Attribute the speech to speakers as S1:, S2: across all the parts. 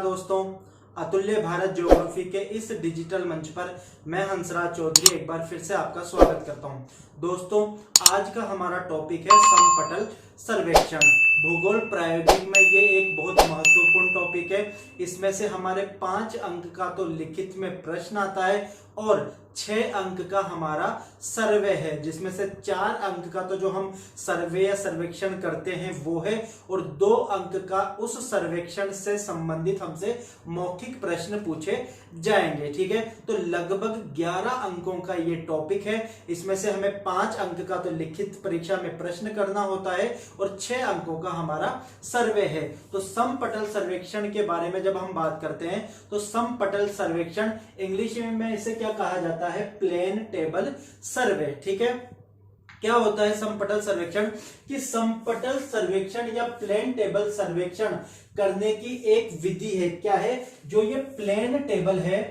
S1: दोस्तों, अतुल्य भारत ज्योग्राफी के इस डिजिटल मंच पर मैं हंसराज चौधरी एक बार फिर से आपका स्वागत करता हूं। दोस्तों, आज का हमारा टॉपिक है समपटल सर्वेक्षण। भूगोल प्रायोगिक में ये एक बहुत महत्वपूर्ण टॉपिक है। इसमें से हमारे 5 अंक का तो लिखित में प्रश्न आता है और 6 अंक का हमारा सर्वे है, जिसमें से 4 अंक का तो जो हम सर्वे या सर्वेक्षण करते हैं वो है, और 2 अंक का उस सर्वेक्षण से संबंधित हमसे मौखिक प्रश्न पूछे जाएंगे। ठीक है, तो लगभग 11 अंकों का ये टॉपिक है। इसमें से हमें 5 अंक का तो लिखित परीक्षा में प्रश्न करना होता है और 6 अंकों का हमारा सर्वे है। तो समपटल सर्वेक्षण के बारे में जब हम बात करते हैं तो समपटल सर्वेक्षण इंग्लिश में इसे क्या कहा जाता है? Plane table survey. ठीक है, क्या होता है समपटल सर्वेक्षण? कि समपटल सर्वेक्षण या प्लेन टेबल सर्वेक्षण करने की एक विधि है। क्या है? जो ये प्लेन टेबल है,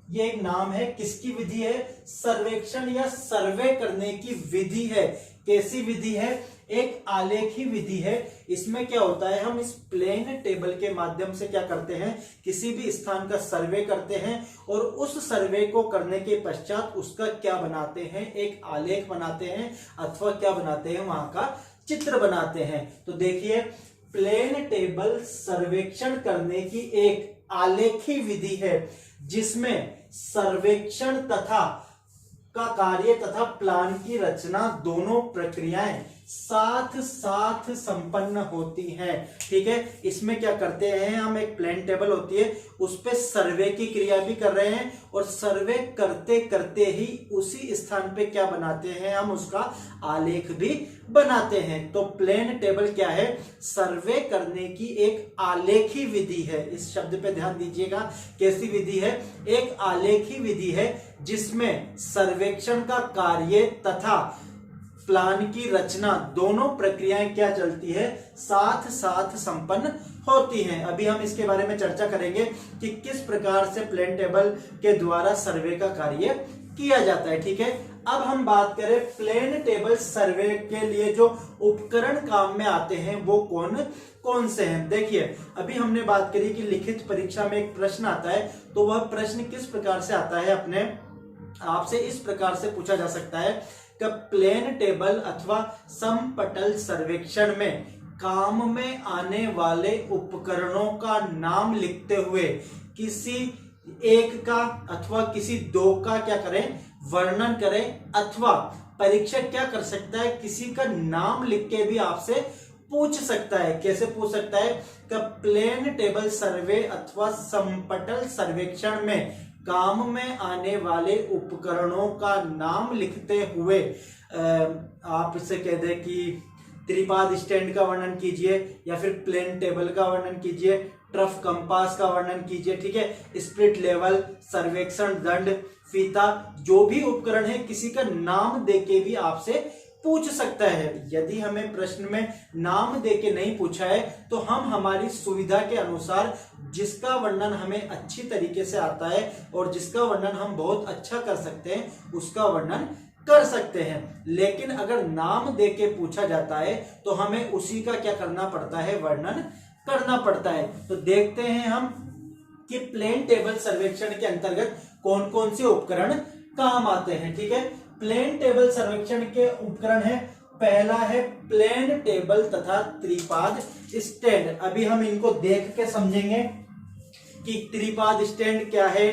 S1: ये एक नाम है, किसकी विधि है? सर्वेक्षण या सर्वे करने की विधि है। कैसी विधि है? एक आलेखी विधि है। इसमें क्या होता है, हम इस प्लेन टेबल के माध्यम से क्या करते हैं, किसी भी स्थान का सर्वे करते हैं और उस सर्वे को करने के पश्चात उसका क्या बनाते हैं, एक आलेख बनाते हैं अथवा क्या बनाते हैं, वहां का चित्र बनाते हैं। तो देखिए, प्लेन टेबल सर्वेक्षण करने की एक आलेखी विधि है जिसमें सर्वेक्षण तथा का कार्य तथा प्लान की रचना दोनों प्रक्रियाएं साथ साथ संपन्न होती हैं। ठीक है, इसमें क्या करते हैं हम, एक प्लेन टेबल होती है उस पे सर्वे की क्रिया भी कर रहे हैं और सर्वे करते करते ही उसी स्थान पे क्या बनाते हैं, हम उसका आलेख भी बनाते हैं। तो प्लेन टेबल क्या है? सर्वे करने की एक आलेखी विधि है। इस शब्द पे ध्यान दीजिएगा, कैसी विधि है? एक आलेखी विधि है जिसमें सर्वेक्षण का कार्य तथा प्लान की रचना दोनों प्रक्रियाएं क्या चलती है, साथ साथ संपन्न होती हैं। अभी हम इसके बारे में चर्चा करेंगे कि किस प्रकार से प्लेन टेबल के द्वारा सर्वे का कार्य किया जाता है। ठीक है, अब हम बात करें प्लेन टेबल सर्वे के लिए जो उपकरण काम में आते हैं वो कौन कौन से हैं। देखिए, अभी हमने बात करी कि लिखित परीक्षा में एक प्रश्न आता है, तो वह प्रश्न किस प्रकार से आता है, अपने आपसे इस प्रकार से पूछा जा सकता है कि प्लेन टेबल अथवा समपटल सर्वेक्षण में काम में आने वाले उपकरणों का नाम लिखते हुए किसी एक का अथवा किसी 2 का क्या करें, वर्णन करें, अथवा परीक्षक क्या कर सकता है, किसी का नाम लिख के भी आपसे पूछ सकता है। कैसे पूछ सकता है? कि प्लेन टेबल सर्वे अथवा समपटल सर्वेक्षण में काम में आने वाले उपकरणों का नाम लिखते हुए आप इसे कह दें कि त्रिपाद स्टैंड का वर्णन कीजिए, या फिर प्लेन टेबल का वर्णन कीजिए, ट्रफ कंपास का वर्णन कीजिए। ठीक है, स्प्लिट लेवल, सर्वेक्षण दंड, फीता, जो भी उपकरण है किसी का नाम देके भी आपसे पूछ सकता है। यदि हमें प्रश्न में नाम देके नहीं पूछा है तो हम हमारी सुविधा के अनुसार जिसका वर्णन हमें अच्छी तरीके से आता है और जिसका वर्णन हम बहुत अच्छा कर सकते हैं उसका वर्णन कर सकते हैं। लेकिन अगर नाम देके पूछा जाता है तो हमें उसी का क्या करना पड़ता है, वर्णन करना पड़ता है। तो देखते हैं हम कि प्लेन टेबल सर्वेक्षण के अंतर्गत कौन कौन से उपकरण काम आते हैं। ठीक है, प्लेन टेबल सर्वेक्षण के उपकरण है, पहला है प्लेन टेबल तथा त्रिपाद स्टैंड। अभी हम इनको देख के समझेंगे कि त्रिपाद स्टैंड क्या है,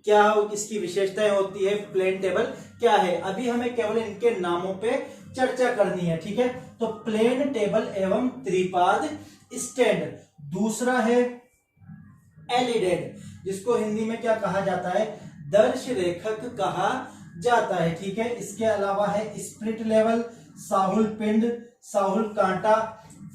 S1: क्या इसकी विशेषताएं होती है, प्लेन टेबल क्या है। अभी हमें केवल इनके नामों पे चर्चा करनी है। ठीक है, तो प्लेन टेबल एवं त्रिपाद स्टैंड। दूसरा है एलिडेड, जिसको हिंदी में क्या कहा जाता है, दर्श रेखक कहा जाता है। ठीक है, इसके अलावा है स्प्लिट लेवल, साहुल पिंड, साहुल कांटा,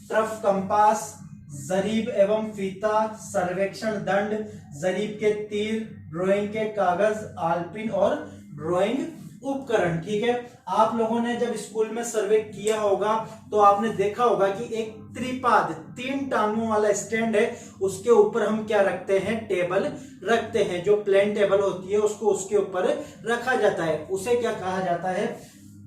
S1: ट्रफ कंपास, जरीब एवं फीता, सर्वेक्षण दंड, जरीब के तीर, ड्राइंग के कागज, आलपिन और ड्राइंग उपकरण। ठीक है, आप लोगों ने जब स्कूल में सर्वे किया होगा तो आपने देखा होगा कि एक त्रिपाद 3 टांगों वाला स्टैंड है, उसके ऊपर हम क्या रखते हैं, टेबल रखते हैं। जो प्लेन टेबल होती है उसको उसके ऊपर रखा जाता है, उसे क्या कहा जाता है,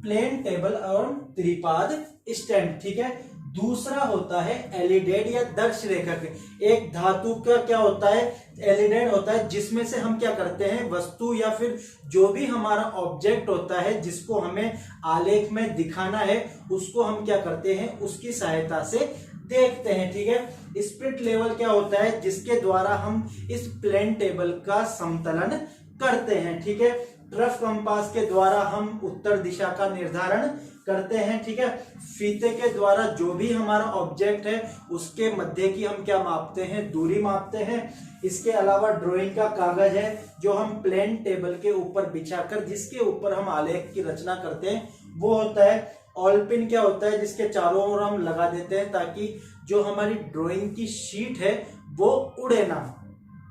S1: प्लेन टेबल और त्रिपाद स्टैंड। ठीक है, दूसरा होता है एलिडेड या दर्श रेखक। एक धातु का क्या होता है, एलिडेड होता है, जिसमें से हम क्या करते हैं, वस्तु या फिर जो भी हमारा ऑब्जेक्ट होता है जिसको हमें आलेख में दिखाना है उसको हम क्या करते हैं, उसकी सहायता से देखते हैं। ठीक है। स्पिरिट लेवल क्या होता है, जिसके द्वारा हम इस प्लेन टेबल का समतलन करते हैं। ठीक है। ट्रफ कंपास के द्वारा हम उत्तर दिशा का निर्धारण करते हैं। ठीक है। फीते के द्वारा जो भी हमारा ऑब्जेक्ट है उसके मध्य की हम क्या मापते हैं, दूरी मापते हैं। इसके अलावा ड्राइंग का कागज है जो हम प्लेन टेबल के ऊपर बिछाकर जिसके ऊपर हम आलेख की रचना करते हैं वो होता है। ऑलपिन क्या होता है, जिसके चारों ओर हम लगा देते हैं ताकि जो हमारी ड्राइंग की शीट है वो उड़े ना।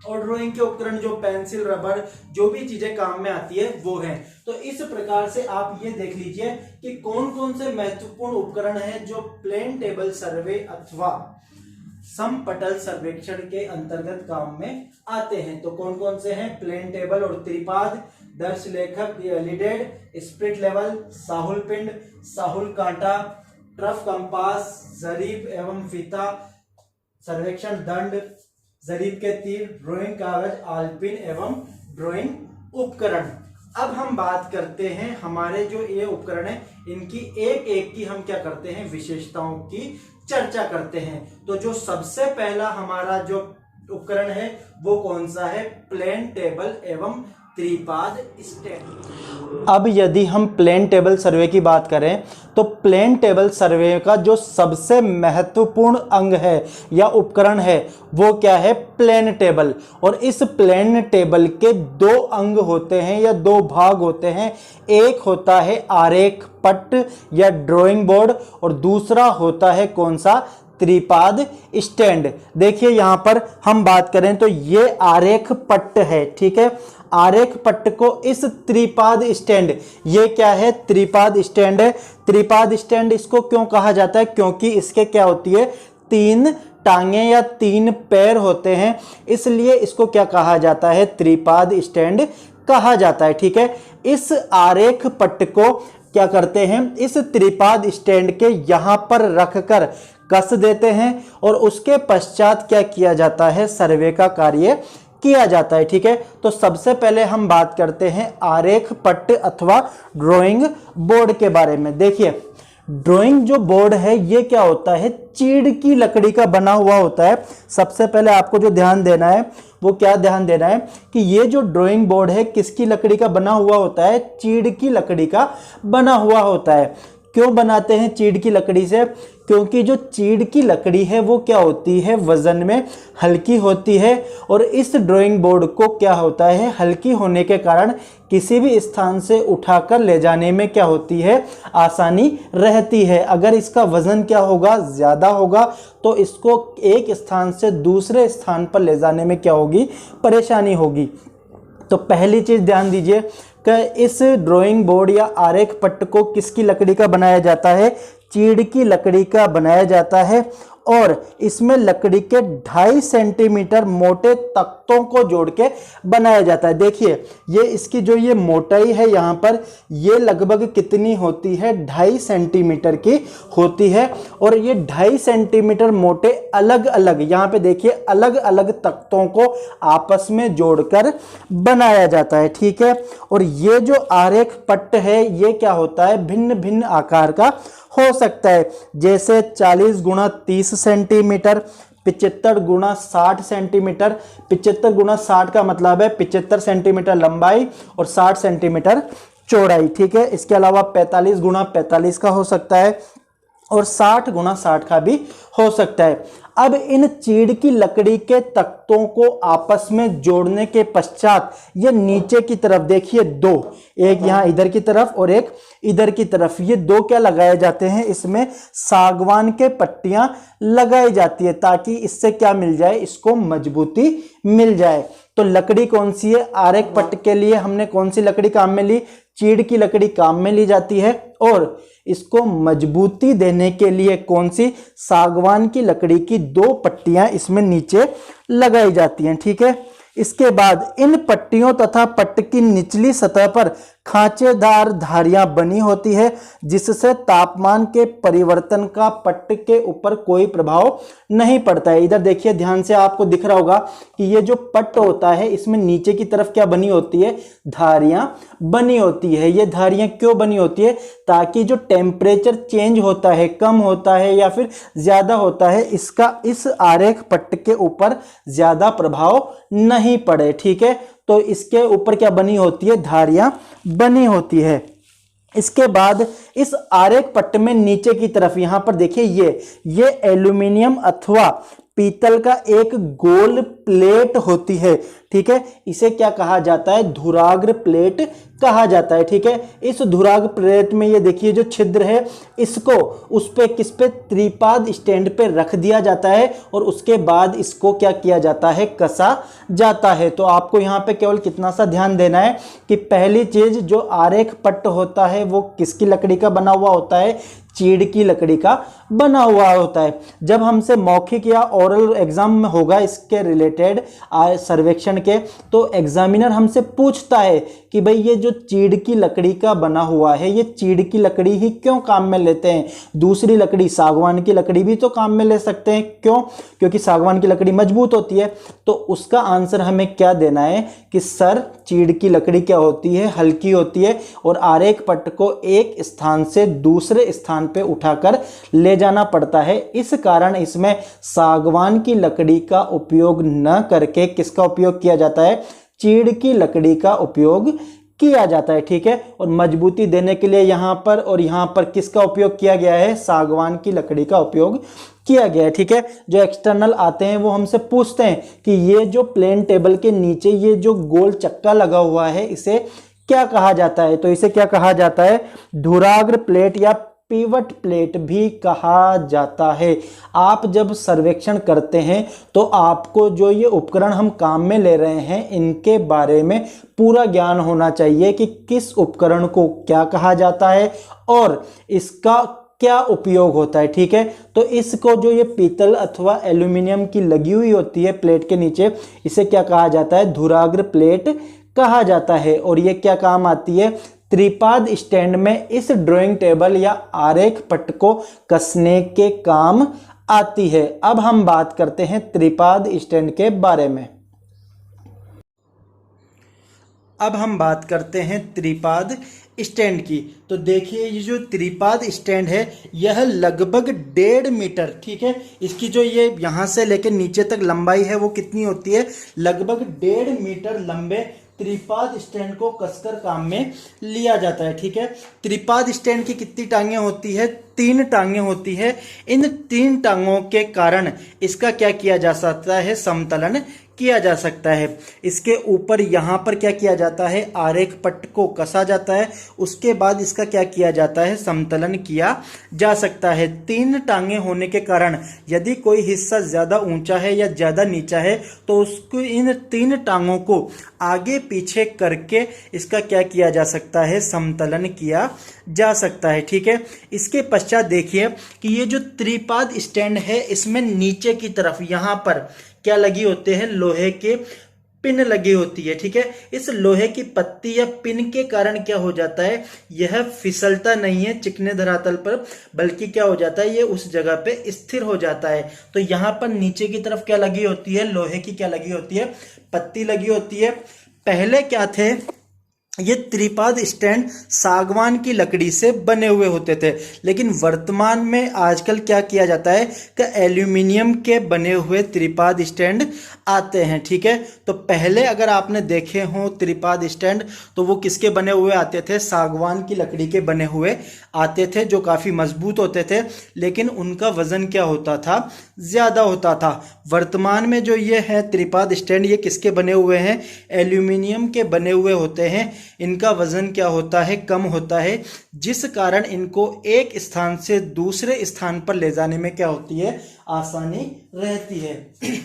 S1: और ड्राइंग के उपकरण जो पेंसिल, रबर, जो भी चीजें काम में आती है वो है। तो इस प्रकार से आप ये देख लीजिए कि कौन कौन से महत्वपूर्ण उपकरण हैं जो प्लेन टेबल सर्वे अथवा समपटल सर्वेक्षण के अंतर्गत काम में आते हैं। तो कौन कौन से हैं, प्लेन टेबल और त्रिपाद, दर्श लेखक, एलिडेड, स्पिरिट लेवल, साहुल पिंड, साहुल कांटा, ट्रफ कंपास, जरीब एवं फीता, सर्वेक्षण दंड, जरीब के तीर, ड्राइंग कागज, आलपिन एवं ड्राइंग उपकरण। अब हम बात करते हैं हमारे जो ये उपकरण है इनकी एक एक की हम क्या करते हैं, विशेषताओं की चर्चा करते हैं। तो जो सबसे पहला हमारा जो उपकरण है वो कौन सा है, प्लेन टेबल एवं त्रिपाद स्टैंड। अब यदि हम प्लेन टेबल सर्वे की बात करें तो प्लेन टेबल सर्वे का जो सबसे महत्वपूर्ण अंग है या उपकरण है वो क्या है, प्लेन टेबल। और इस प्लेन टेबल के दो अंग होते हैं या दो भाग होते हैं। एक होता है आरेख पट्ट या ड्राइंग बोर्ड और दूसरा होता है कौन सा, त्रिपाद स्टैंड। देखिए यहां पर हम बात करें तो ये आरेख पट्ट है। ठीक है। आरेख पट्ट को इस त्रिपाद स्टैंड, ये क्या है, त्रिपाद स्टैंड है। त्रिपाद स्टैंड इसको क्यों कहा जाता है, क्योंकि इसके क्या होती है, तीन टांगे या तीन पैर होते हैं, इसलिए इसको क्या कहा जाता है, त्रिपाद स्टैंड कहा जाता है। ठीक है। इस आरेख पट्ट को क्या करते हैं, इस त्रिपाद स्टैंड के यहां पर रखकर कस देते हैं और उसके पश्चात क्या किया जाता है, सर्वे का कार्य किया जाता है। ठीक है। तो सबसे पहले हम बात करते हैं आरेख पट्ट अथवा ड्राइंग बोर्ड के बारे में। देखिए ड्राइंग जो बोर्ड है ये क्या होता है, चीड़ की लकड़ी का बना हुआ होता है। सबसे पहले आपको जो ध्यान देना है वो क्या ध्यान देना है कि ये जो ड्राइंग बोर्ड है किसकी लकड़ी का बना हुआ होता है, चीड़ की लकड़ी का बना हुआ होता है। क्यों बनाते हैं चीड़ की लकड़ी से, क्योंकि जो चीड़ की लकड़ी है वो क्या होती है, वजन में हल्की होती है और इस ड्राइंग बोर्ड को क्या होता है, हल्की होने के कारण किसी भी स्थान से उठाकर ले जाने में क्या होती है, आसानी रहती है। अगर इसका वजन क्या होगा, ज़्यादा होगा तो इसको एक स्थान से दूसरे स्थान पर ले जाने में क्या होगी, परेशानी होगी। तो पहली चीज़ ध्यान दीजिए कि इस ड्राइंग बोर्ड या आरेख पट्ट को किसकी लकड़ी का बनाया जाता है, चीड़ की लकड़ी का बनाया जाता है और इसमें लकड़ी के 2.5 सेंटीमीटर मोटे तख्तों को जोड़ के बनाया जाता है। देखिए ये इसकी जो ये मोटाई है यहाँ पर ये लगभग कितनी होती है, 2.5 सेंटीमीटर की होती है और ये 2.5 सेंटीमीटर मोटे अलग अलग, यहाँ पे देखिए अलग अलग तख्तों को आपस में जोड़कर बनाया जाता है। ठीक है। और ये जो आरेख पट्ट है ये क्या होता है, भिन्न भिन्न आकार का हो सकता है, जैसे 40 गुणा 30 सेंटीमीटर, 75 गुणा 60 सेंटीमीटर। 75 गुणा 60 का मतलब है 75 सेंटीमीटर लंबाई और 60 सेंटीमीटर चौड़ाई। ठीक है। इसके अलावा 45 गुणा 45 का हो सकता है और 60 गुणा 60 का भी हो सकता है। अब इन चीड़ की लकड़ी के तख्तों को आपस में जोड़ने के पश्चात ये नीचे की तरफ देखिए दो, एक यहाँ इधर की तरफ और एक इधर की तरफ, ये दो क्या लगाए जाते हैं, इसमें सागवान के पट्टियां लगाई जाती है ताकि इससे क्या मिल जाए, इसको मजबूती मिल जाए। तो लकड़ी कौन सी है, आरेख पट्ट के लिए हमने कौन सी लकड़ी काम में ली, चीड़ की लकड़ी काम में ली जाती है और इसको मजबूती देने के लिए कौन सी, सागवान की लकड़ी की 2 पट्टियां इसमें नीचे लगाई जाती हैं। ठीक है। इसके बाद इन पट्टियों तथा पट्ट की निचली सतह पर खांचेदार धारियां बनी होती है जिससे तापमान के परिवर्तन का पट्ट के ऊपर कोई प्रभाव नहीं पड़ता है। इधर देखिए ध्यान से, आपको दिख रहा होगा कि ये जो पट्ट होता है इसमें नीचे की तरफ क्या बनी होती है, धारियां बनी होती है। ये धारियां क्यों बनी होती है, ताकि जो टेम्परेचर चेंज होता है, कम होता है या फिर ज्यादा होता है, इसका इस आरेख पट्ट के ऊपर ज्यादा प्रभाव नहीं पड़े। ठीक है, तो इसके ऊपर क्या बनी होती है, धारियां बनी होती है। इसके बाद इस आरेख पट्ट में नीचे की तरफ यहां पर देखिए ये एल्यूमिनियम अथवा पीतल का एक गोल प्लेट होती है। ठीक है, इसे क्या कहा जाता है, धुराग्र प्लेट कहा जाता है। ठीक है, इस धुराग्र प्लेट में ये देखिए जो छिद्र है, इसको उस पे किस पे, त्रिपाद स्टैंड पे रख दिया जाता है और उसके बाद इसको क्या किया जाता है, कसा जाता है। तो आपको यहाँ पे केवल कितना सा ध्यान देना है कि पहली चीज जो आरेख पट्ट होता है वो किसकी लकड़ी का बना हुआ होता है, चीड़ की लकड़ी का बना हुआ होता है। जब हमसे मौखिक या ओरल एग्जाम में होगा इसके रिलेटेड सर्वेक्षण के, तो एग्जामिनर हमसे पूछता है कि भाई ये जो चीड़ की लकड़ी का बना हुआ है, ये चीड़ की लकड़ी ही क्यों काम में लेते हैं, दूसरी लकड़ी सागवान की लकड़ी भी तो काम में ले सकते हैं, क्यों, क्योंकि सागवान की लकड़ी मजबूत होती है। तो उसका आंसर हमें क्या देना है कि सर चीड़ की लकड़ी क्या होती है, हल्की होती है और आरेख पट्ट को एक स्थान से दूसरे स्थान पे उठाकर ले जाना पड़ता है। इस कारण इसमें सागवान की लकड़ी का उपयोग न करके किसका उपयोग किया जाता है, चीड़ की लकड़ी का उपयोग किया जाता है। ठीक है, और मजबूती देने के लिए यहां पर और यहां पर किसका उपयोग किया गया है, सागवान की लकड़ी का उपयोग किया गया है। ठीक है, जो एक्सटर्नल आते हैं वो हमसे पूछते हैं कि ये जो प्लेन टेबल के नीचे ये जो गोल चक्का लगा हुआ है इसे क्या कहा जाता है, तो इसे क्या कहा जाता है, धुराग्र प्लेट या पिवट प्लेट भी कहा जाता है। आप जब सर्वेक्षण करते हैं तो आपको जो ये उपकरण हम काम में ले रहे हैं इनके बारे में पूरा ज्ञान होना चाहिए कि किस उपकरण को क्या कहा जाता है और इसका क्या उपयोग होता है। ठीक है, तो इसको जो ये पीतल अथवा एल्यूमिनियम की लगी हुई होती है प्लेट के नीचे, इसे क्या कहा जाता है, धुराग्र प्लेट कहा जाता है। और ये क्या काम आती है, त्रिपाद स्टैंड में इस ड्राइंग टेबल या आरेख पट्ट को कसने के काम आती है। अब हम बात करते हैं त्रिपाद स्टैंड के बारे में। अब हम बात करते हैं त्रिपाद स्टैंड की। तो देखिए ये जो त्रिपाद स्टैंड है यह लगभग 1.5 मीटर, ठीक है, इसकी जो ये यहां से लेकर नीचे तक लंबाई है वो कितनी होती है, लगभग 1.5 मीटर लंबे त्रिपाद स्टैंड को कसकर काम में लिया जाता है। ठीक है, त्रिपाद स्टैंड की कितनी टांगें होती है, 3 टांगें होती है। इन 3 टांगों के कारण इसका क्या किया जा सकता है, समतलन किया जा सकता है। इसके ऊपर यहां पर क्या किया जाता है, आरेख पट्ट को कसा जाता है, उसके बाद इसका क्या किया जाता है, समतलन किया जा सकता है। 3 टांगे होने के कारण यदि कोई हिस्सा ज्यादा ऊंचा है या ज्यादा नीचा है तो उसको इन 3 टांगों को आगे पीछे करके इसका क्या किया जा सकता है, समतलन किया जा सकता है। ठीक है, इसके पश्चात देखिए कि ये जो त्रिपाद स्टैंड है इसमें नीचे की तरफ यहां पर क्या लगी होते हैं, लोहे के पिन लगी होती है। ठीक है, इस लोहे की पत्ती या पिन के कारण क्या हो जाता है, यह फिसलता नहीं है चिकने धरातल पर, बल्कि क्या हो जाता है, ये उस जगह पे स्थिर हो जाता है। तो यहां पर नीचे की तरफ क्या लगी होती है, लोहे की क्या लगी होती है, पत्ती लगी होती है। पहले क्या थे, ये त्रिपाद स्टैंड सागवान की लकड़ी से बने हुए होते थे, लेकिन वर्तमान में आजकल क्या किया जाता है कि एल्यूमिनियम के बने हुए त्रिपाद स्टैंड आते हैं। ठीक है, तो पहले अगर आपने देखे हो त्रिपाद स्टैंड तो वो किसके बने हुए आते थे, सागवान की लकड़ी के बने हुए आते थे, जो काफी मजबूत होते थे, लेकिन उनका वजन क्या होता था, ज्यादा होता था। वर्तमान में जो ये है त्रिपाद स्टैंड, ये किसके बने हुए हैं, एल्यूमिनियम के बने हुए होते हैं। इनका वजन क्या होता है, कम होता है, जिस कारण इनको एक स्थान से दूसरे स्थान पर ले जाने में क्या होती है, आसानी रहती है।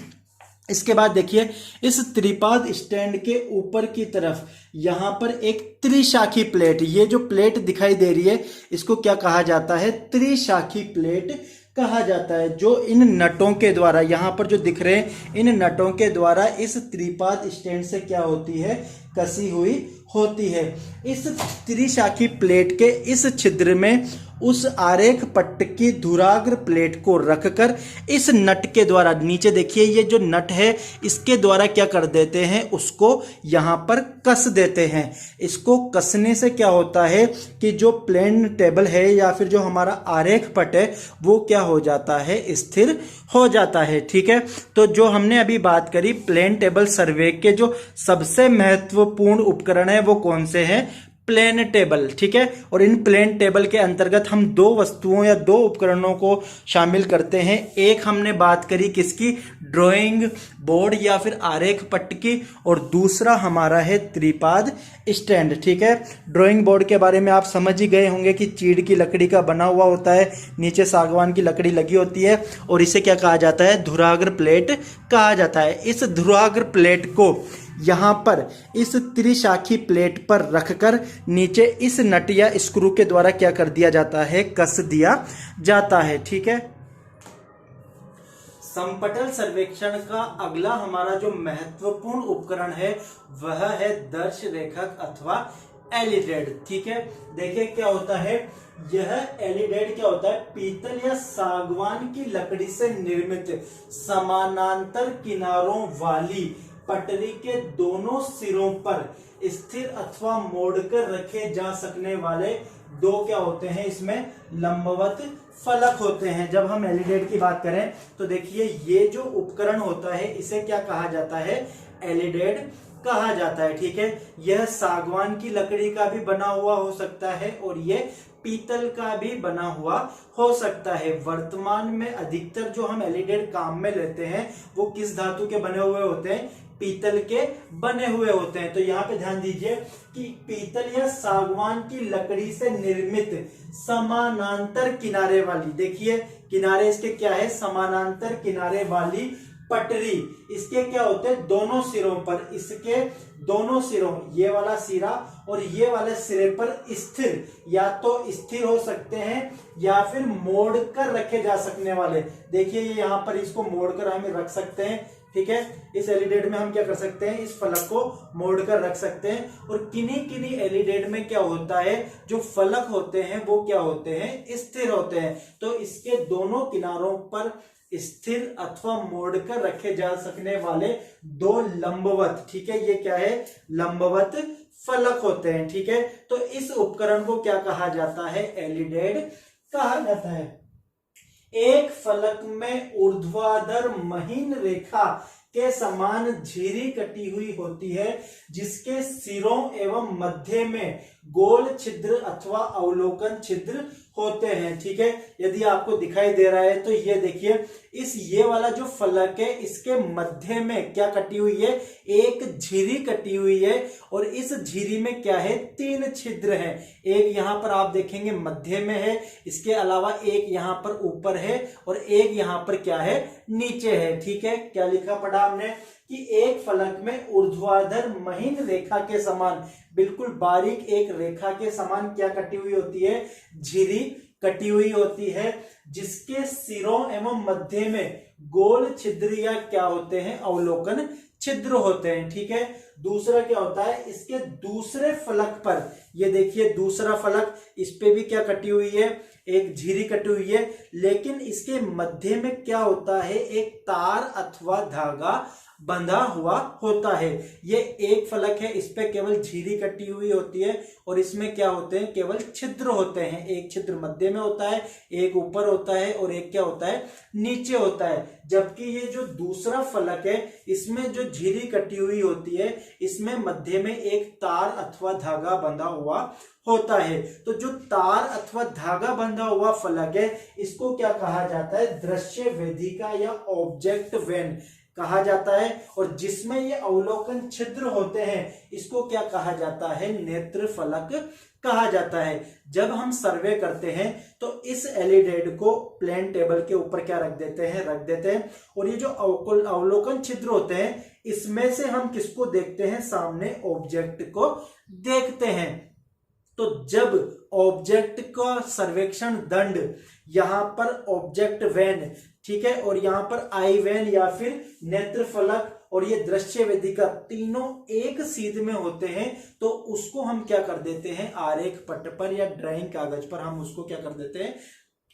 S1: इसके बाद देखिए इस त्रिपाद स्टैंड के ऊपर की तरफ यहां पर एक त्रिशाखी प्लेट, ये जो प्लेट दिखाई दे रही है इसको क्या कहा जाता है, त्रिशाखी प्लेट कहा जाता है, जो इन नटों के द्वारा यहाँ पर जो दिख रहे हैं इन नटों के द्वारा इस त्रिपाद स्टैंड से क्या होती है, कसी हुई होती है। इस त्रिशाखी प्लेट के इस छिद्र में उस आरेख पट्ट की धुराग्र प्लेट को रखकर इस नट के द्वारा, नीचे देखिए ये जो नट है इसके द्वारा क्या कर देते हैं, उसको यहाँ पर कस देते हैं। इसको कसने से क्या होता है कि जो प्लेन टेबल है या फिर जो हमारा आरेख पट है वो क्या हो जाता है, स्थिर हो जाता है। ठीक है, तो जो हमने अभी बात करी प्लेन टेबल सर्वे के जो सबसे महत्वपूर्ण उपकरण है वो कौन से हैं, प्लेन टेबल। ठीक है, और इन प्लेन टेबल के अंतर्गत हम दो वस्तुओं या दो उपकरणों को शामिल करते हैं। एक हमने बात करी किसकी, ड्राइंग बोर्ड या फिर आरेख पट्ट की, और दूसरा हमारा है त्रिपाद स्टैंड। ठीक है, ड्राइंग बोर्ड के बारे में आप समझ ही गए होंगे कि चीड़ की लकड़ी का बना हुआ होता है, नीचे सागवान की लकड़ी लगी होती है और इसे क्या कहा जाता है, धुराग्र प्लेट कहा जाता है। इस धुराग्र प्लेट को यहाँ पर इस त्रिशाखी प्लेट पर रखकर नीचे इस नट या स्क्रू के द्वारा क्या कर दिया जाता है, कस दिया जाता है। ठीक है, समपटल सर्वेक्षण का अगला हमारा जो महत्वपूर्ण उपकरण है वह है दर्श रेखक अथवा एलिडेड। ठीक है, देखिए क्या होता है, यह एलिडेड क्या होता है, पीतल या सागवान की लकड़ी से निर्मित समानांतर किनारों वाली पटरी के दोनों सिरों पर स्थिर अथवा मोड़कर रखे जा सकने वाले दो क्या होते हैं, इसमें लंबवत फलक होते हैं। जब हम एलिडेड की बात करें तो देखिए ये जो उपकरण होता है इसे क्या कहा जाता है, एलिडेड कहा जाता है। ठीक है, यह सागवान की लकड़ी का भी बना हुआ हो सकता है और ये पीतल का भी बना हुआ हो सकता है। वर्तमान में अधिकतर जो हम एलिडेड काम में लेते हैं वो किस धातु के बने हुए होते हैं, पीतल के बने हुए होते हैं। तो यहाँ पे ध्यान दीजिए कि पीतल या सागवान की लकड़ी से निर्मित समानांतर किनारे वाली, देखिए किनारे इसके क्या है, समानांतर किनारे वाली पटरी, इसके क्या होते हैं, दोनों सिरों पर, इसके दोनों सिरों, ये वाला सिरा और ये वाले सिरे पर स्थिर, या तो स्थिर हो सकते हैं या फिर मोड़ कर रखे जा सकने वाले। देखिए ये यहाँ पर इसको मोड़ कर हम रख सकते हैं। ठीक है, इस एलिडेड में हम क्या कर सकते हैं, इस फलक को मोड़ कर रख सकते हैं। और किन्हीं किन्हीं एलिडेड में क्या होता है, जो फलक होते हैं वो क्या होते हैं, स्थिर होते हैं। तो इसके दोनों किनारों पर स्थिर अथवा मोड़कर रखे जा सकने वाले दो लंबवत, ठीक है, ये क्या है, लंबवत फलक होते हैं। ठीक है, तो इस उपकरण को क्या कहा जाता है, एलिडेड कहा जाता है। एक फलक में ऊर्ध्वाधर महीन रेखा के समान झिरी कटी हुई होती है जिसके सिरों एवं मध्य में गोल छिद्र अथवा अवलोकन छिद्र होते हैं। ठीक है, यदि आपको दिखाई दे रहा है तो ये देखिए, इस ये वाला जो फलक है इसके मध्य में क्या कटी हुई है, एक झिरी कटी हुई है और इस झिरी में क्या है, तीन छिद्र हैं। एक यहाँ पर आप देखेंगे मध्य में है, इसके अलावा एक यहाँ पर ऊपर है और एक यहाँ पर क्या है, नीचे है। ठीक है, क्या लिखा पढ़ा हमने कि एक फलक में ऊर्ध्वाधर महीन रेखा के समान, बिल्कुल बारीक एक रेखा के समान क्या कटी हुई होती है, झिरी कटी हुई होती है जिसके सिरों एवं मध्य में गोल छिद्र या क्या होते हैं, अवलोकन छिद्र होते हैं। ठीक है, दूसरा क्या होता है, इसके दूसरे फलक पर, ये देखिए दूसरा फलक, इस पे भी क्या कटी हुई है, एक झिरी कटी हुई है, लेकिन इसके मध्य में क्या होता है, एक तार अथवा धागा बंधा हुआ होता है। ये एक फलक है, इस पे केवल झिरी कटी हुई होती है और इसमें क्या होते हैं, केवल छिद्र होते हैं। एक छिद्र मध्य में होता है, एक ऊपर होता है और एक क्या होता है, नीचे होता है। जबकि ये जो दूसरा फलक है इसमें जो झिरी कटी हुई होती है इसमें मध्य में एक तार अथवा धागा बंधा हुआ होता है। तो जो तार अथवा धागा बंधा हुआ फलक है इसको क्या कहा जाता है, दृश्य वेदिका या ऑब्जेक्ट वेन कहा जाता है। और जिसमें ये अवलोकन छिद्र होते हैं इसको क्या कहा जाता है, नेत्र फलक कहा जाता है। जब हम सर्वे करते हैं तो इस एलिडेड को प्लेन टेबल के ऊपर क्या रख देते हैं और ये जो अवलोकन छिद्र होते हैं इसमें से हम किसको देखते हैं, सामने ऑब्जेक्ट को देखते हैं। तो जब ऑब्जेक्ट का सर्वेक्षण दंड यहां पर ऑब्जेक्ट वैन, ठीक है, और यहां पर आई वैन या फिर नेत्र फलक और ये दृश्य वेदिका तीनों एक सीध में होते हैं, तो उसको हम क्या कर देते हैं, आरेख पट पर या ड्राइंग कागज पर हम उसको क्या कर देते हैं,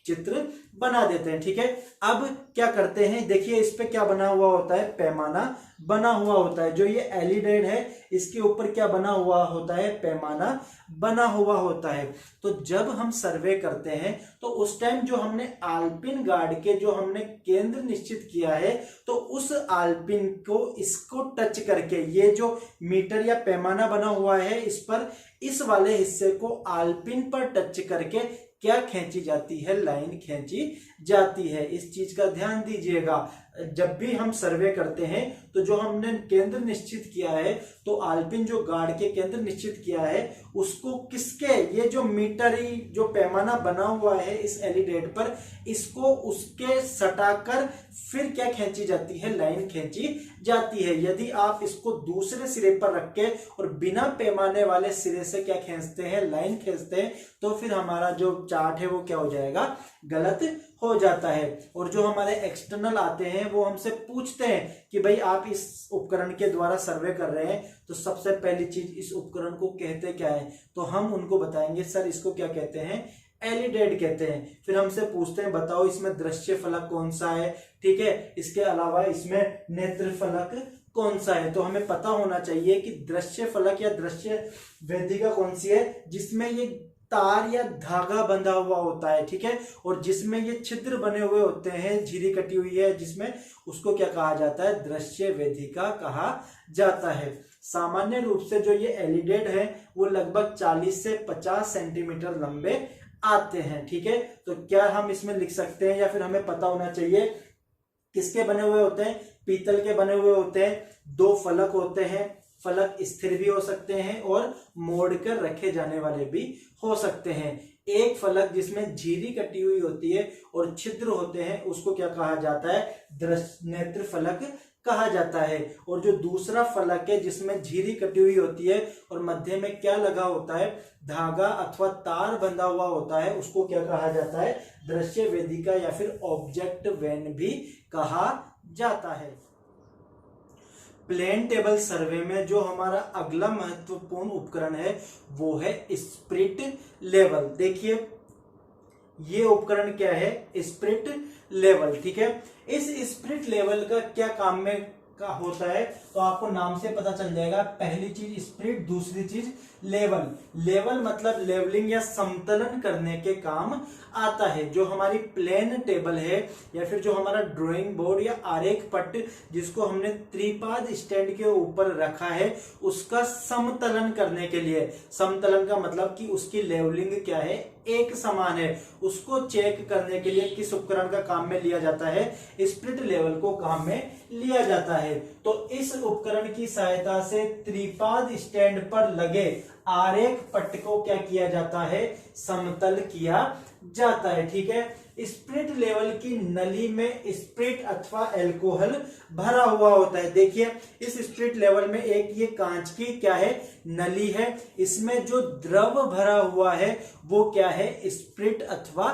S1: चित्र बना देते हैं। ठीक है, अब क्या करते हैं, देखिए इस पे क्या बना हुआ होता है, पैमाना बना हुआ होता है। जो ये एलिडेड है इसके ऊपर क्या बना हुआ होता है, पैमाना बना हुआ होता है। तो जब हम सर्वे करते हैं तो उस टाइम जो हमने आल्पिन गार्ड के जो हमने केंद्र निश्चित किया है, तो उस आल्पिन को इसको टच करके ये जो मीटर या पैमाना बना हुआ है इस पर इस वाले हिस्से को आल्पिन पर टच करके क्या खींची जाती है, लाइन खींची जाती है। इस चीज का ध्यान दीजिएगा, जब भी हम सर्वे करते हैं तो जो हमने केंद्र निश्चित किया है, तो आल्पिन जो गार्ड के केंद्र निश्चित किया है उसको किसके, ये जो मीटरी जो पैमाना बना हुआ है इस एलिडेट पर, इसको उसके सटाकर फिर क्या खींची जाती है, लाइन खींची जाती है। यदि आप इसको दूसरे सिरे पर रख के और बिना पैमाने वाले सिरे से क्या खींचते हैं, लाइन खींचते हैं, तो फिर हमारा जो चार्ट है वो क्या हो जाएगा, गलत हो जाता है। और जो हमारे एक्सटर्नल आते हैं वो हमसे पूछते हैं कि भाई आप इस उपकरण के द्वारा सर्वे कर रहे हैं, तो सबसे पहली चीज इस उपकरण को कहते क्या है, तो हम उनको बताएंगे सर इसको क्या कहते हैं, एलिडेड कहते हैं। फिर हमसे पूछते हैं बताओ इसमें दृश्य फलक कौन सा है, ठीक है, इसके अलावा इसमें नेत्र फलक कौन सा है। तो हमें पता होना चाहिए कि दृश्य फलक या दृश्य वेदिका कौन सी है, जिसमें ये तार या धागा बंधा हुआ होता है, ठीक है, और जिसमें ये छिद्र बने हुए होते हैं, झिरी कटी हुई है जिसमें, उसको क्या कहा जाता है, दृश्य वेदिका कहा जाता है। सामान्य रूप से जो ये एलिडेड है वो लगभग 40 से 50 सेंटीमीटर लंबे आते हैं। ठीक है, तो क्या हम इसमें लिख सकते हैं या फिर हमें पता होना चाहिए किसके बने हुए होते हैं, पीतल के बने हुए होते हैं। 2 फलक होते हैं, फलक स्थिर भी हो सकते हैं और मोड़कर रखे जाने वाले भी हो सकते हैं। एक फलक जिसमें झिरी कटी हुई होती है और छिद्र होते हैं उसको क्या कहा जाता है, नेत्र फलक कहा जाता है। और जो दूसरा फलक है जिसमें झिरी कटी हुई होती है और मध्य में क्या लगा होता है, धागा अथवा तार बंधा हुआ होता है, उसको क्या कहा जाता है, दृश्य वेदिका या फिर ऑब्जेक्ट वैन भी कहा जाता है। प्लेन टेबल सर्वे में जो हमारा अगला महत्वपूर्ण उपकरण है वो है स्प्रिट लेवल। देखिए ये उपकरण क्या है, स्प्रिट लेवल। ठीक है, इस स्प्रिट लेवल का क्या काम में का होता है, तो आपको नाम से पता चल जाएगा। पहली चीज स्प्रिट, दूसरी चीज लेवल। लेवल मतलब लेवलिंग या समतलन करने के काम आता है। जो हमारी प्लेन टेबल है या फिर जो हमारा ड्राइंग बोर्ड या आरेख पट जिसको हमने त्रिपाद स्टैंड के ऊपर रखा है, उसका समतलन करने के लिए, समतलन का मतलब कि उसकी लेवलिंग क्या है, एक समान है, उसको चेक करने के लिए किस उपकरण का काम में लिया जाता है, स्प्रिट लेवल को काम में लिया जाता है। तो इस उपकरण की सहायता से त्रिपाद स्टैंड पर लगे आरेख पट को क्या किया जाता है, समतल किया जाता है। ठीक है, स्प्रिट लेवल की नली में स्प्रिट अथवा अल्कोहल भरा हुआ होता है। देखिए इस स्प्रिट लेवल में एक ये कांच की क्या है, नली है, इसमें जो द्रव भरा हुआ है वो क्या है, स्प्रिट अथवा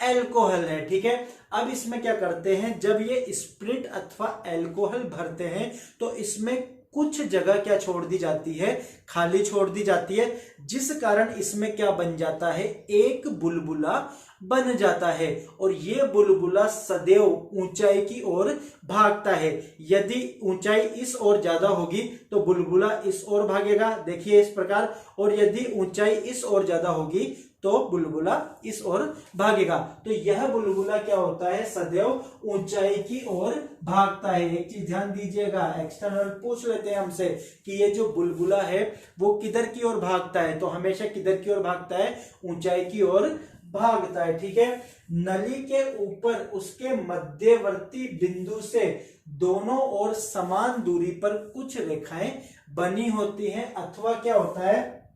S1: अल्कोहल है। ठीक है, अब इसमें क्या करते हैं, जब ये स्प्रिट अथवा अल्कोहल भरते हैं तो इसमें कुछ जगह क्या छोड़ दी जाती है, खाली छोड़ दी जाती है, जिस कारण इसमें क्या बन जाता है, एक बुलबुला बन जाता है। और ये बुलबुला सदैव ऊंचाई की ओर भागता है। यदि ऊंचाई इस ओर ज्यादा होगी तो बुलबुला इस ओर भागेगा, देखिए इस प्रकार, और यदि ऊंचाई इस ओर ज्यादा होगी तो बुलबुला इस ओर भागेगा। तो यह बुलबुला क्या होता है, सदैव ऊंचाई की ओर भागता है। एक चीज ध्यान दीजिएगा, एक्सटर्नल पूछ लेते हैं हमसे कि ये जो बुलबुला है वो किधर की ओर भागता है, तो हमेशा किधर की ओर भागता है, ऊंचाई की ओर भागता है। ठीक है, नली के ऊपर उसके मध्यवर्ती बिंदु से दोनों ओर समान दूरी पर कुछ रेखाएं बनी होती हैं, अथवा क्या होता है,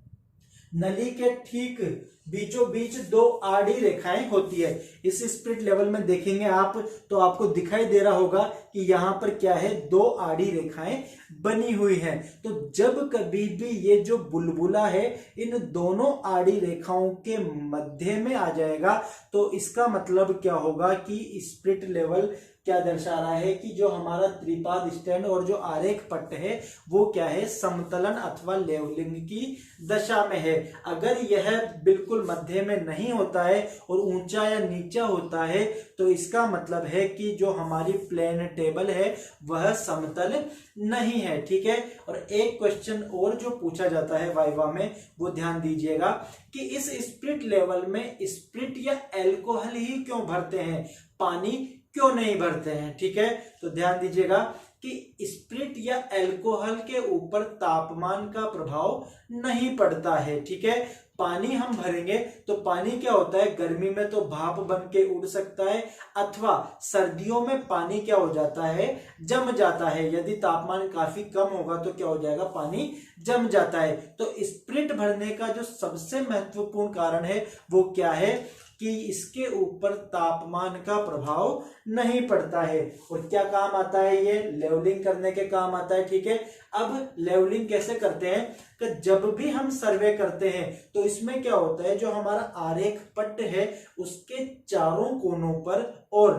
S1: नली के ठीक बीचों बीच 2 आड़ी रेखाएं होती है। इस स्प्रिट लेवल में देखेंगे आप तो आपको दिखाई दे रहा होगा कि यहां पर क्या है, 2 आड़ी रेखाएं बनी हुई है। तो जब कभी भी ये जो बुलबुला है इन दोनों आड़ी रेखाओं के मध्य में आ जाएगा तो इसका मतलब क्या होगा कि स्पिरिट लेवल क्या दर्शा रहा है कि जो हमारा त्रिपाद स्टैंड और जो आरेख पट्ट है वो क्या है, समतलन अथवा लेवलिंग की दशा में है। अगर यह बिल्कुल मध्य में नहीं होता है और ऊंचा या नीचा होता है तो इसका मतलब है कि जो हमारी प्लेन टेबल है वह समतल नहीं है। ठीक है, और एक क्वेश्चन और जो पूछा जाता है वाइवा में वो ध्यान दीजिएगा कि इस स्पिरिट लेवल में स्पिरिट या अल्कोहल ही क्यों भरते हैं, पानी क्यों नहीं भरते हैं। ठीक है, तो ध्यान दीजिएगा कि स्पिरिट या अल्कोहल के ऊपर तापमान का प्रभाव नहीं पड़ता है। ठीक है, पानी हम भरेंगे तो पानी क्या होता है, गर्मी में तो भाप बन के उड़ सकता है अथवा सर्दियों में पानी क्या हो जाता है, जम जाता है। यदि तापमान काफी कम होगा तो क्या हो जाएगा, पानी जम जाता है। तो स्पिरिट भरने का जो सबसे महत्वपूर्ण कारण है वो क्या है कि इसके ऊपर तापमान का प्रभाव नहीं पड़ता है। और क्या काम आता है, ये लेवलिंग करने के काम आता है। ठीक है, अब लेवलिंग कैसे करते हैं कि जब भी हम सर्वे करते हैं तो इसमें क्या होता है, जो हमारा आरेख पट्ट है उसके चारों कोनों पर और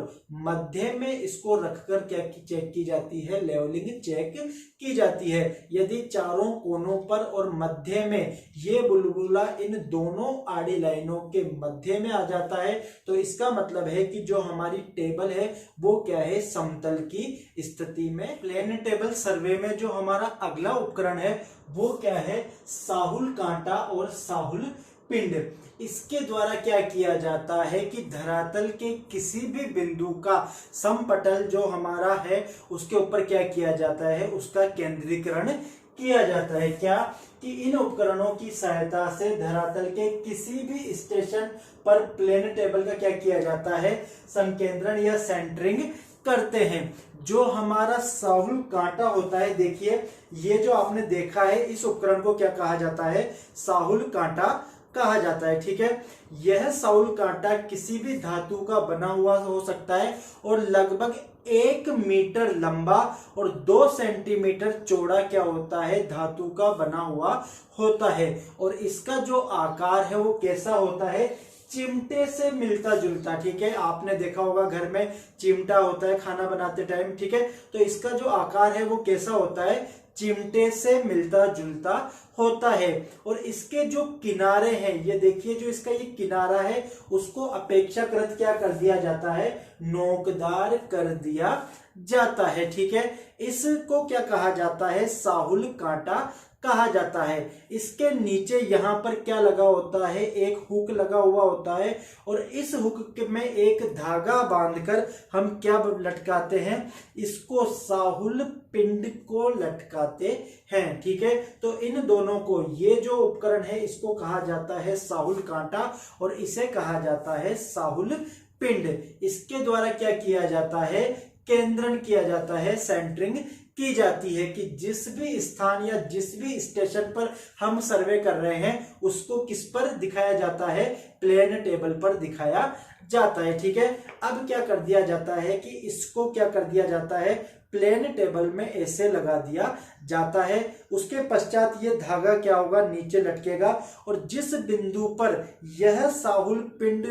S1: मध्य में इसको रखकर क्या चेक की जाती है, लेवलिंग चेक की जाती है। यदि चारों कोनों पर और मध्य में ये बुलबुला इन दोनों आड़ी लाइनों के मध्य में आ जाता है तो इसका मतलब है कि जो हमारी टेबल है वो क्या है, समतल की स्थिति में। प्लेन टेबल सर्वे में जो हमारा अगला उपकरण है वो क्या है, साहुल कांटा और साहुल पिंड। इसके द्वारा क्या किया जाता है कि धरातल के किसी भी बिंदु का समपटल जो हमारा है उसके ऊपर क्या किया जाता है, उसका केंद्रीकरण किया जाता है। क्या कि इन उपकरणों की सहायता से धरातल के किसी भी स्टेशन पर प्लेन टेबल का क्या किया जाता है, संकेंद्रण या सेंटरिंग करते हैं। जो हमारा साहुल कांटा होता है, देखिए ये जो आपने देखा है इस उपकरण को क्या कहा जाता है, साहुल कांटा कहा जाता है। ठीक है, यह साहुल कांटा किसी भी धातु का बना हुआ हो सकता है और लगभग 1 मीटर लंबा और 2 सेंटीमीटर चौड़ा क्या होता है, धातु का बना हुआ होता है। और इसका जो आकार है वो कैसा होता है, चिमटे से मिलता जुलता। ठीक है, आपने देखा होगा घर में चिमटा होता है खाना बनाते टाइम। ठीक है, तो इसका जो आकार है वो कैसा होता है, चिमटे से मिलता जुलता होता है। और इसके जो किनारे हैं, ये देखिए जो इसका ये किनारा है उसको अपेक्षाकृत क्या कर दिया जाता है, नोकदार कर दिया जाता है। ठीक है, इसको क्या कहा जाता है, साहुल कांटा कहा जाता है। इसके नीचे यहाँ पर क्या लगा होता है, एक हुक लगा हुआ होता है और इस हुक में एक धागा बांधकर हम क्या लटकाते हैं, इसको साहुल पिंड को लटकाते हैं। ठीक है, तो इन दोनों को, ये जो उपकरण है इसको कहा जाता है साहुल कांटा और इसे कहा जाता है साहुल पिंड। इसके द्वारा क्या किया जाता है, केंद्रण किया जाता है, सेंटरिंग की जाती है कि जिस भी स्थान या जिस भी स्टेशन पर हम सर्वे कर रहे हैं उसको किस पर दिखाया जाता है, प्लेन टेबल पर दिखाया जाता है। ठीक है, अब क्या कर दिया जाता है कि इसको क्या कर दिया जाता है, प्लेन टेबल में ऐसे लगा दिया जाता है। उसके पश्चात ये धागा क्या होगा, नीचे लटकेगा और जिस बिंदु पर यह साहुल पिंड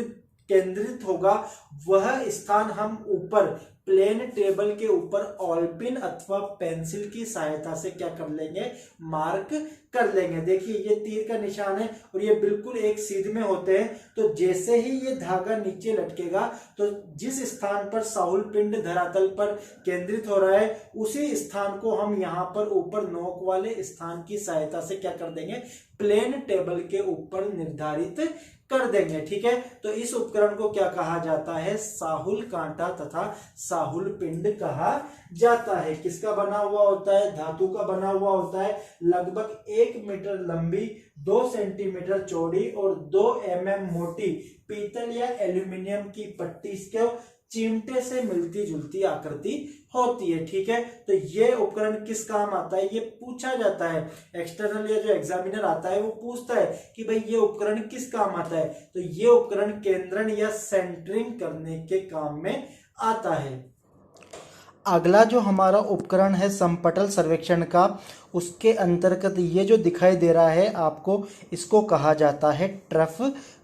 S1: केंद्रित होगा वह स्थान हम ऊपर प्लेन टेबल के ऊपर ऑलपिन अथवा पेंसिल की सहायता से क्या कर लेंगे, मार्क कर लेंगे। देखिए ये तीर का निशान है और ये बिल्कुल एक सीध में होते हैं। तो जैसे ही ये धागा नीचे लटकेगा तो जिस स्थान पर साहुल पिंड धरातल पर केंद्रित हो रहा है उसी स्थान को हम यहाँ पर ऊपर नोक वाले स्थान की सहायता से क्या कर देंगे, प्लेन टेबल के ऊपर निर्धारित कर देंगे। ठीक है, तो इस उपकरण को क्या कहा जाता है, साहुल कांटा तथा साहुल पिंड कहा जाता है। किसका बना हुआ होता है, धातु का बना हुआ होता है, लगभग 1 मीटर लंबी, 2 सेंटीमीटर चौड़ी और 2 mm मोटी पीतल या एल्यूमिनियम की पट्टी के चिमटे से मिलती जुलती आकृति होती है। ठीक है, तो ये उपकरण किस काम आता है, ये पूछा जाता है। एक्सटर्नल या जो एग्जामिनर आता है वो पूछता है कि भाई ये उपकरण किस काम आता है, तो ये उपकरण केंद्रण या सेंटरिंग करने के काम में आता है। अगला जो हमारा उपकरण है समपटल सर्वेक्षण का, उसके अंतर्गत ये जो दिखाई दे रहा है आपको, इसको कहा जाता है ट्रफ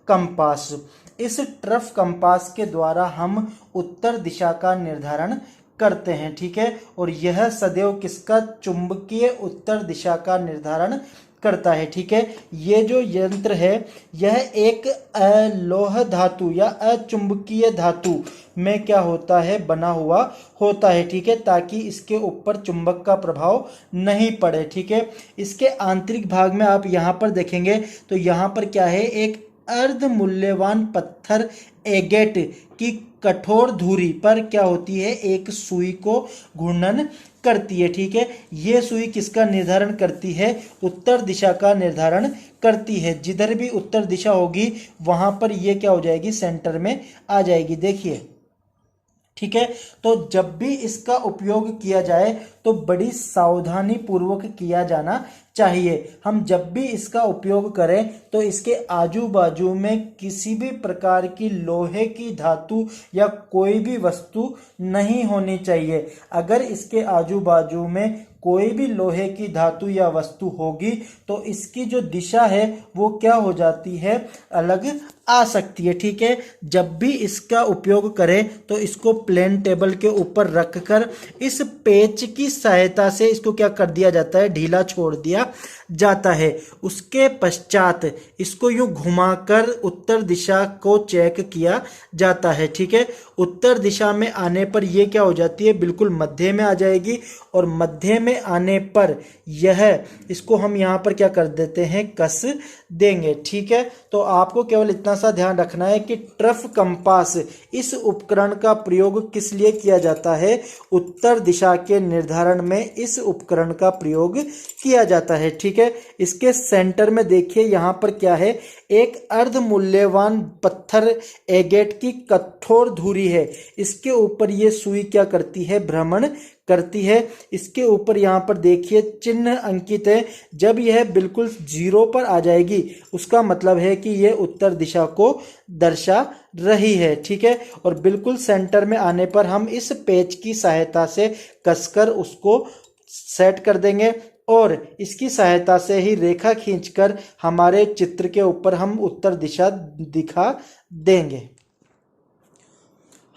S1: कंपास। इस ट्रफ कंपास के द्वारा हम उत्तर दिशा का निर्धारण करते हैं, ठीक है। और यह सदैव किसका, चुंबकीय उत्तर दिशा का निर्धारण करता है, ठीक है। ये जो यंत्र है यह एक अलोह धातु या अचुंबकीय धातु में क्या होता है, बना हुआ होता है, ठीक है, ताकि इसके ऊपर चुंबक का प्रभाव नहीं पड़े, ठीक है। इसके आंतरिक भाग में आप यहाँ पर देखेंगे तो यहाँ पर क्या है, एक अर्ध मूल्यवान पत्थर एगेट की कठोर धुरी पर क्या होती है, एक सुई को घूर्णन करती है, ठीक है। ये सुई किसका निर्धारण करती है, उत्तर दिशा का निर्धारण करती है। जिधर भी उत्तर दिशा होगी वहां पर ये क्या हो जाएगी, सेंटर में आ जाएगी, देखिए, ठीक है। तो जब भी इसका उपयोग किया जाए तो बड़ी सावधानी पूर्वक किया जाना चाहिए। हम जब भी इसका उपयोग करें तो इसके आजू बाजू में किसी भी प्रकार की लोहे की धातु या कोई भी वस्तु नहीं होनी चाहिए। अगर इसके आजू बाजू में कोई भी लोहे की धातु या वस्तु होगी तो इसकी जो दिशा है वो क्या हो जाती है, अलग आ सकती है, ठीक है। जब भी इसका उपयोग करें तो इसको प्लेन टेबल के ऊपर रखकर इस पेच की सहायता से इसको क्या कर दिया जाता है, ढीला छोड़ दिया जाता है। उसके पश्चात इसको यूं घुमाकर उत्तर दिशा को चेक किया जाता है, ठीक है। उत्तर दिशा में आने पर यह क्या हो जाती है, बिल्कुल मध्य में आ जाएगी। और मध्य में आने पर यह, इसको हम यहाँ पर क्या कर देते हैं, कस देंगे, ठीक है। तो आपको केवल इतना सा ध्यान रखना है कि ट्रफ कंपास इस उपकरण का प्रयोग किस लिए किया जाता है, उत्तर दिशा के निर्धारण में इस उपकरण का प्रयोग किया जाता है, ठीक है। इसके सेंटर में देखिए यहाँ पर क्या है, एक अर्ध मूल्यवान पत्थर एगेट की कठोर धुरी है। इसके ऊपर ये सुई क्या करती है, भ्रमण करती है। इसके ऊपर यहाँ पर देखिए चिन्ह अंकित है। जब यह बिल्कुल 0 पर आ जाएगी उसका मतलब है कि यह उत्तर दिशा को दर्शा रही है, ठीक है। और बिल्कुल सेंटर में आने पर हम इस पेच की सहायता से कसकर उसको सेट कर देंगे और इसकी सहायता से ही रेखा खींचकर हमारे चित्र के ऊपर हम उत्तर दिशा दिखा देंगे।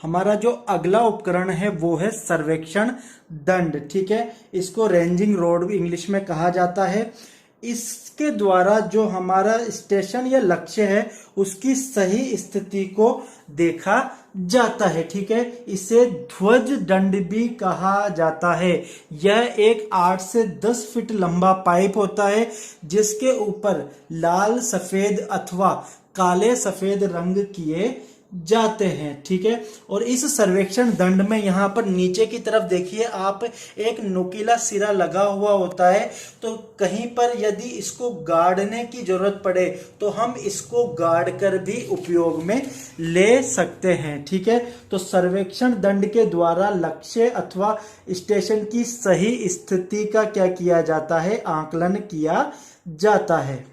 S1: हमारा जो अगला उपकरण है वो है सर्वेक्षण दंड, ठीक है। इसको रेंजिंग रोड इंग्लिश में कहा जाता है। इसके द्वारा जो हमारा स्टेशन या लक्ष्य है उसकी सही स्थिति को देखा जाता है, ठीक है। इसे ध्वज दंड भी कहा जाता है। यह एक 8 से 10 फीट लंबा पाइप होता है जिसके ऊपर लाल सफेद अथवा काले सफेद रंग किए जाते हैं, ठीक है। और इस सर्वेक्षण दंड में यहाँ पर नीचे की तरफ देखिए आप, एक नुकीला सिरा लगा हुआ होता है। तो कहीं पर यदि इसको गाड़ने की जरूरत पड़े तो हम इसको गाड़ कर भी उपयोग में ले सकते हैं, ठीक है। तो सर्वेक्षण दंड के द्वारा लक्ष्य अथवा स्टेशन की सही स्थिति का क्या किया जाता है, आकलन किया जाता है।